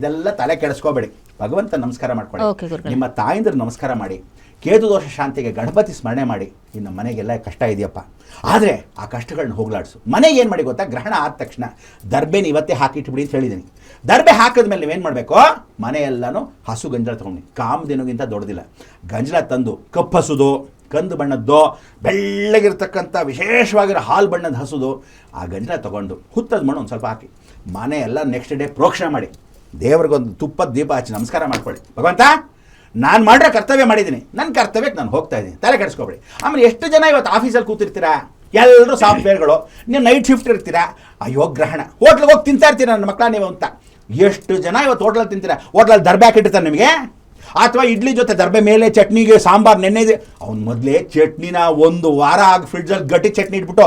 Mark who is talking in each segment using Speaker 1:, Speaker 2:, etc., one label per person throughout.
Speaker 1: ಇದೆಲ್ಲ ತಲೆ ಕೆಡಿಸ್ಕೋಬೇಡಿ. ಭಗವಂತ ನಮಸ್ಕಾರ ಮಾಡ್ಕೊಳ್ಳಿ,
Speaker 2: ಗುರುಗಳೇ.
Speaker 1: ನಿಮ್ಮ ತಾಯಿಂದ್ರ ನಮಸ್ಕಾರ ಮಾಡಿ, ಕೇತು ದೋಷ ಶಾಂತಿಗೆ ಗಣಪತಿ ಸ್ಮರಣೆ ಮಾಡಿ. ಇನ್ನು ಮನೆಗೆಲ್ಲ ಕಷ್ಟ ಇದೆಯಪ್ಪ, ಆದರೆ ಆ ಕಷ್ಟಗಳನ್ನ ಹೋಗ್ಲಾಡಿಸು. ಮನೆಗೆ ಏನು ಮಾಡಿ ಗೊತ್ತಾ, ಗ್ರಹಣ ಆದ ತಕ್ಷಣ ದರ್ಬೆನ ಇವತ್ತೇ ಹಾಕಿಟ್ಬಿಡಿ ಅಂತ ಹೇಳಿದ್ದೀನಿ. ದರ್ಬೆ ಹಾಕಿದ್ಮೇಲೆ ನೀವೇನು ಮಾಡಬೇಕು, ಮನೆಯೆಲ್ಲನೂ ಹಸು ಗಂಜಲ ತೊಗೊಂಡು, ಕಾಮಧೇನುಗಿಂತ ದೊಡ್ಡದಿಲ್ಲ, ಗಂಜಲ ತಂದು ಕಪ್ಪಸುದು, ಕಂದು ಬಣ್ಣದ್ದು ಬೆಳ್ಳಗಿರ್ತಕ್ಕಂಥ ವಿಶೇಷವಾಗಿರೋ ಹಾಲು ಬಣ್ಣದ ಹಸುದು ಆ ಗಂಜಲ ತೊಗೊಂಡು ಹುತ್ತದ ಮಣ್ಣು ಒಂದು ಸ್ವಲ್ಪ ಹಾಕಿ ಮನೆಯೆಲ್ಲ ನೆಕ್ಸ್ಟ್ ಡೇ ಪ್ರೋಕ್ಷಣೆ ಮಾಡಿ, ದೇವ್ರಿಗೊಂದು ತುಪ್ಪದ ದೀಪ ಹಚ್ಚಿ ನಮಸ್ಕಾರ ಮಾಡ್ಕೊಳ್ಳಿ. ಭಗವಂತ, ನಾನು ಮಾಡಿರೋ ಕರ್ತವ್ಯ ಮಾಡಿದ್ದೀನಿ, ನನ್ನ ಕರ್ತವ್ಯಕ್ಕೆ ನಾನು ಹೋಗ್ತಾ ಇದ್ದೀನಿ, ತಲೆ ಕೆಡಿಸ್ಕೊಬೇಡಿ. ಆಮೇಲೆ ಎಷ್ಟು ಜನ ಇವತ್ತು ಆಫೀಸಲ್ಲಿ ಕೂತಿರ್ತೀರಾ, ಎಲ್ಲರೂ ಸಾಫ್ಟ್ವೇರ್ಗಳು, ನೀವು ನೈಟ್ ಶಿಫ್ಟ್ ಇರ್ತೀರಾ, ಅಯ್ಯೋ ಗ್ರಹಣ, ಹೋಟ್ಲಿಗೆ ಹೋಗಿ ತಿಂತಾ ಇರ್ತೀರಾ ನನ್ನ ಮಕ್ಕಳ ನೀವು ಅಂತ. ಎಷ್ಟು ಜನ ಇವತ್ತು ಹೋಟ್ಲಲ್ಲಿ ತಿಂತೀರಾ, ಹೋಟ್ಲಲ್ಲಿ ದರ್ಬೆ ಹಾಕಿಟ್ಟಿರ್ತಾರೆ ನಿಮಗೆ, ಅಥವಾ ಇಡ್ಲಿ ಜೊತೆ ದರ್ಬೆ ಮೇಲೆ ಚಟ್ನಿಗೆ ಸಾಂಬಾರು ನೆನ್ನೆದೆ. ಅವ್ನು ಮೊದಲೇ ಚಟ್ನಿನ ಒಂದು ವಾರ ಆಗಿ ಫ್ರಿಡ್ಜಲ್ಲಿ ಗಟ್ಟಿ ಚಟ್ನಿ ಇಟ್ಬಿಟ್ಟು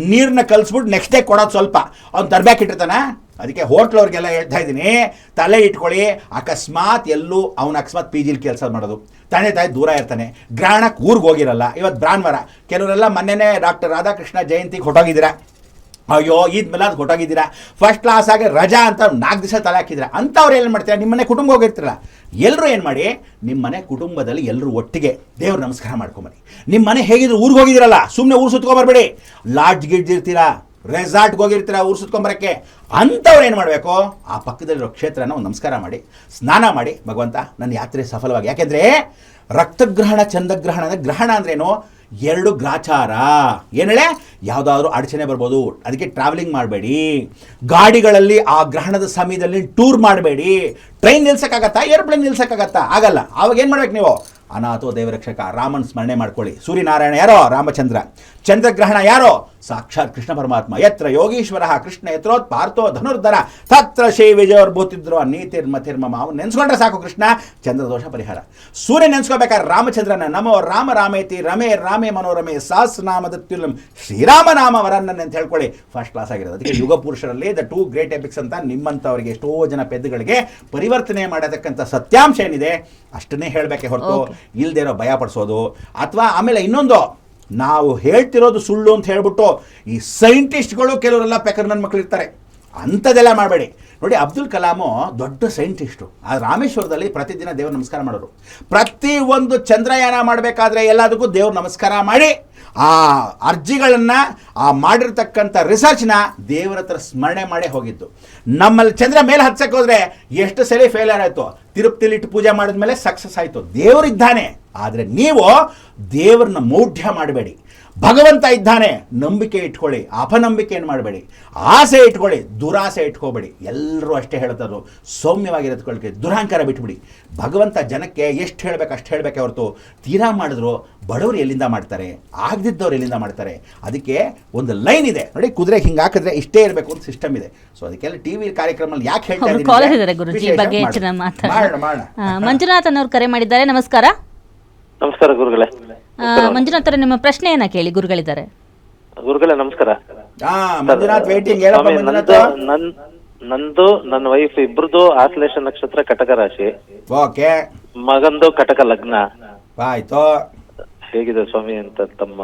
Speaker 1: ನೀರನ್ನ ಕಲಿಸ್ಬಿಟ್ಟು ನೆಕ್ಸ್ಟ್ ಡೇ ಕೊಡೋದು ಸ್ವಲ್ಪ, ಅವ್ನು ದರ್ಬೆ ಹಾಕಿಟ್ಟಿರ್ತಾನೆ. ಅದಕ್ಕೆ ಹೋಟ್ಲವ್ರಿಗೆಲ್ಲ ಹೇಳ್ತಾ ಇದ್ದೀನಿ, ತಲೆ ಇಟ್ಕೊಳ್ಳಿ. ಅಕಸ್ಮಾತ್ ಎಲ್ಲೂ ಅವ್ನು ಅಕಸ್ಮಾತ್ ಪಿ ಜಿಲಿ ಕೆಲಸ ಮಾಡೋದು, ತಂದೆ ತಾಯಿ ದೂರ ಇರ್ತಾನೆ, ಗ್ರಹಣಕ್ಕೆ ಊರಿಗೆ ಹೋಗಿರಲ್ಲ, ಇವತ್ತು ಭಾನುವಾರ, ಕೆಲವರೆಲ್ಲ ಮೊನ್ನೆನೇ ಡಾಕ್ಟರ್ ರಾಧಾಕೃಷ್ಣ ಜಯಂತಿಗೆ ಹೊಟ್ಟೋಗಿದ್ದೀರಾ, ಅಯ್ಯೋ ಈದ್ ಮೇಲಾದ ಹೊಟ್ಟೋಗಿದ್ದೀರಾ, ಫಸ್ಟ್ ಕ್ಲಾಸ್ ಆಗಿ ರಜಾ ಅಂತ 4 ದಿವಸ ತಲೆ ಹಾಕಿದ್ದೀರಾ. ಅಂಥವ್ರು ಏನು ಮಾಡ್ತೀರಾ, ನಿಮ್ಮ ಮನೆ ಕುಟುಂಬ ಹೋಗಿರ್ತೀರಲ್ಲ, ಎಲ್ಲರೂ ಏನು ಮಾಡಿ, ನಿಮ್ಮ ಮನೆ ಕುಟುಂಬದಲ್ಲಿ ಎಲ್ಲರೂ ಒಟ್ಟಿಗೆ ದೇವ್ರ ನಮಸ್ಕಾರ ಮಾಡ್ಕೊಂಬರಿ. ನಿಮ್ಮ ಮನೆ ಹೇಗಿದ್ರು ಊರಿಗೆ ಹೋಗಿದ್ದೀರಲ್ಲ, ಸುಮ್ಮನೆ ಊರು ಸುತ್ಕೊಂಬರ್ಬೇಡಿ. ಲಾಡ್ಜ್ ಗಿಡ್ಜಿರ್ತೀರಾ, ರೆಸಾರ್ಟ್ಗೆ ಹೋಗಿರ್ತೀರ ಊರು ಸುತ್ಕೊಂಬರಕ್ಕೆ, ಅಂಥವ್ರು ಏನು ಮಾಡಬೇಕು, ಆ ಪಕ್ಕದಲ್ಲಿರೋ ಕ್ಷೇತ್ರನ ಒಂದು ನಮಸ್ಕಾರ ಮಾಡಿ, ಸ್ನಾನ ಮಾಡಿ, ಭಗವಂತ ನನ್ನ ಯಾತ್ರೆ ಸಫಲವಾಗಿ. ಯಾಕೆಂದರೆ ರಕ್ತಗ್ರಹಣ ಚಂದ್ರಗ್ರಹಣ ಅಂದರೆ, ಗ್ರಹಣ ಅಂದ್ರೇನು, 2 ಗ್ರಾಚಾರ. ಏನು ಹೇಳೆ, ಯಾವುದಾದ್ರೂ ಅಡಚಣೆ ಬರ್ಬೋದು, ಅದಕ್ಕೆ ಟ್ರಾವೆಲಿಂಗ್ ಮಾಡಬೇಡಿ. ಗಾಡಿಗಳಲ್ಲಿ ಆ ಗ್ರಹಣದ ಸಮಯದಲ್ಲಿ ಟೂರ್ ಮಾಡಬೇಡಿ. ಟ್ರೈನ್ ನಿಲ್ಸೋಕ್ಕಾಗತ್ತಾ, ಏರ್ಪ್ಲೇನ್ ನಿಲ್ಸೋಕ್ಕಾಗತ್ತಾ, ಆಗಲ್ಲ. ಆವಾಗ ಏನು ಮಾಡ್ಬೇಕು ನೀವು, ಅನಾಥೋ ದೇವರಕ್ಷಕ ರಾಮನ್ ಸ್ಮರಣೆ ಮಾಡ್ಕೊಳ್ಳಿ. ಸೂರ್ಯನಾರಾಯಣ ಯಾರೋ, ರಾಮಚಂದ್ರ. ಚಂದ್ರಗ್ರಹಣ ಯಾರೋ, ಸಾಕ್ಷಾತ್ ಕೃಷ್ಣ ಪರಮಾತ್ಮ. ಯತ್ರ ಯೋಗೀಶ್ವರ ಕೃಷ್ಣ ಯತ್ರೋತ್ ಪಾರ್ಥೋ ಧನುರ್ಧರ ತತ್ರ ಶ್ರೀ ವಿಜಯೋರ್ಭೂತಿದ್ರು ನೀತಿರ್ಮತಿರ್ಮಮ. ಅವ್ನು ನೆನ್ಸ್ಕೊಂಡ್ರೆ ಸಾಕು, ಕೃಷ್ಣ ಚಂದ್ರದೋಷ ಪರಿಹಾರ. ಸೂರ್ಯ ನೆನ್ಸ್ಕೋಬೇಕಾದ್ರೆ ರಾಮಚಂದ್ರನ, ನಮೋ ರಾಮ ರಾಮೇತಿ ರಮೇ ರಾಮೇ ಮನೋರಮೆ ಸಹಸ್ರನಾಮದತ್ಯುಲಂ ಶ್ರೀರಾಮನಾಮ ವರನ್ನನ್ ಅಂತ ಹೇಳ್ಕೊಳ್ಳಿ. ಫಸ್ಟ್ ಕ್ಲಾಸ್ ಆಗಿರೋದು. ಅದಕ್ಕೆ ಯುಗ ಪುರುಷರಲ್ಲಿ ದ 2 ಗ್ರೇಟ್ ಎಪಿಕ್ಸ್ ಅಂತ ನಿಮ್ಮಂಥವರಿಗೆ ಎಷ್ಟೋ ಜನ ಪೆದ್ದುಗಳಿಗೆ ಪರಿವರ್ತನೆ ಮಾಡತಕ್ಕಂಥ ಸತ್ಯಾಂಶ ಏನಿದೆ ಅಷ್ಟನ್ನೇ ಹೇಳಬೇಕೆ ಹೊರತು ಇಲ್ಲದೆ ಇರೋ ಭಯ ಪಡಿಸೋದು. ಅಥವಾ ಆಮೇಲೆ ಇನ್ನೊಂದು, ನಾವು ಹೇಳ್ತಿರೋದು ಸುಳ್ಳು ಅಂತ ಹೇಳ್ಬಿಟ್ಟು ಈ ಸೈಂಟಿಸ್ಟ್ಗಳು ಕೆಲವರೆಲ್ಲ ಪೆಕರ್ ನನ್ನ ಮಕ್ಕಳು ಇರ್ತಾರೆ, ಅಂಥದ್ದೆಲ್ಲ ಮಾಡಬೇಡಿ. ನೋಡಿ, ಅಬ್ದುಲ್ ಕಲಾಮು ದೊಡ್ಡ ಸೈಂಟಿಸ್ಟು, ಆ ರಾಮೇಶ್ವರದಲ್ಲಿ ಪ್ರತಿದಿನ ದೇವ್ರ ನಮಸ್ಕಾರ ಮಾಡೋರು. ಪ್ರತಿ ಒಂದು ಚಂದ್ರಯಾನ ಮಾಡಬೇಕಾದ್ರೆ ಎಲ್ಲದಕ್ಕೂ ದೇವ್ರ ನಮಸ್ಕಾರ ಮಾಡಿ, ಆ ಅರ್ಜಿಗಳನ್ನು, ಆ ಮಾಡಿರ್ತಕ್ಕಂಥ ರಿಸರ್ಚ್ನ ದೇವರ ಹತ್ರ ಸ್ಮರಣೆ ಮಾಡೇ ಹೋಗಿದ್ದು. ನಮ್ಮಲ್ಲಿ ಚಂದ್ರ ಮೇಲೆ ಹತ್ಸಕ್ಕೆ ಹೋದರೆ ಎಷ್ಟು ಸಲ ಫೇಲಿಯರ್ ಆಯಿತು, ತಿರುಪ್ತಿಲಿಟ್ಟು ಪೂಜೆ ಮಾಡಿದ್ಮೇಲೆ ಸಕ್ಸಸ್ ಆಯಿತು. ದೇವರಿದ್ದಾನೆ, ಆದರೆ ನೀವು ದೇವ್ರನ್ನ ಮೌಢ್ಯ ಮಾಡಬೇಡಿ. ಭಗವಂತ ಇದ್ದಾನೆ, ನಂಬಿಕೆ ಇಟ್ಕೊಳ್ಳಿ, ಅಪನಂಬಿಕೆ ಏನು ಮಾಡಬೇಡಿ, ಆಸೆ ಇಟ್ಕೊಳ್ಳಿ, ದುರಾಸೆ ಇಟ್ಕೋಬೇಡಿ. ಎಲ್ಲರೂ ಅಷ್ಟೇ ಹೇಳ್ತಾರೋ, ಸೌಮ್ಯವಾಗಿರೋದ್ಕೊಳ್ಳಿ, ದುರಹಂಕಾರ ಬಿಟ್ಬಿಡಿ. ಭಗವಂತ ಜನಕ್ಕೆ ಎಷ್ಟು ಹೇಳಬೇಕು ಅಷ್ಟು ಹೇಳಬೇಕೆ ಹೊರತು ತೀರಾ ಮಾಡಿದ್ರು ಬಡವರು ಎಲ್ಲಿಂದ ಮಾಡ್ತಾರೆ, ಆಗದಿದ್ದವ್ರು ಎಲ್ಲಿಂದ ಮಾಡ್ತಾರೆ. ಅದಕ್ಕೆ ಒಂದು ಲೈನ್ ಇದೆ ನೋಡಿ, ಕುದುರೆ ಹಿಂಗೆ ಹಾಕಿದ್ರೆ ಇಷ್ಟೇ ಇರಬೇಕು ಅಂತ ಸಿಸ್ಟಮ್ ಇದೆ. ಸೊ ಅದಕ್ಕೆಲ್ಲ ಟಿವಿ ಕಾರ್ಯಕ್ರಮದಲ್ಲಿ ಯಾಕೆ ಹೇಳ್ತಾ ಇದ್ದೀನಿ,
Speaker 2: ಮಂಜುನಾಥ್ ಅನ್ನೋರು ಕರೆ ಮಾಡಿದ್ದಾರೆ. ನಮಸ್ಕಾರ.
Speaker 3: ನಮಸ್ಕಾರ ಗುರುಗಳೇ.
Speaker 2: ಮಂಜುನಾಥ್ ಅವರೇ, ನಿಮ್ಮ ಪ್ರಶ್ನೆಯನ್ನ ಕೇಳಿ, ಗುರುಗಳಿದ್ದಾರೆ.
Speaker 3: ಗುರುಗಳೇ ನಮಸ್ಕಾರ.
Speaker 1: ಮಂಜುನಾಥ್ ವೇಟಿಂಗ್.
Speaker 3: ನಂದು ನನ್ನ ವೈಫ್ ಇಬ್ರದು ಆಶ್ಲೇಷ ನಕ್ಷತ್ರ ಕಟಕ ರಾಶಿ.
Speaker 1: ಓಕೆ.
Speaker 3: ಮಗಂದು ಕಟಕ ಲಗ್ನ.
Speaker 1: ಆಯ್ತು.
Speaker 3: ಹೇಗಿದೆ ಸ್ವಾಮಿ ಅಂತ ತಮ್ಮ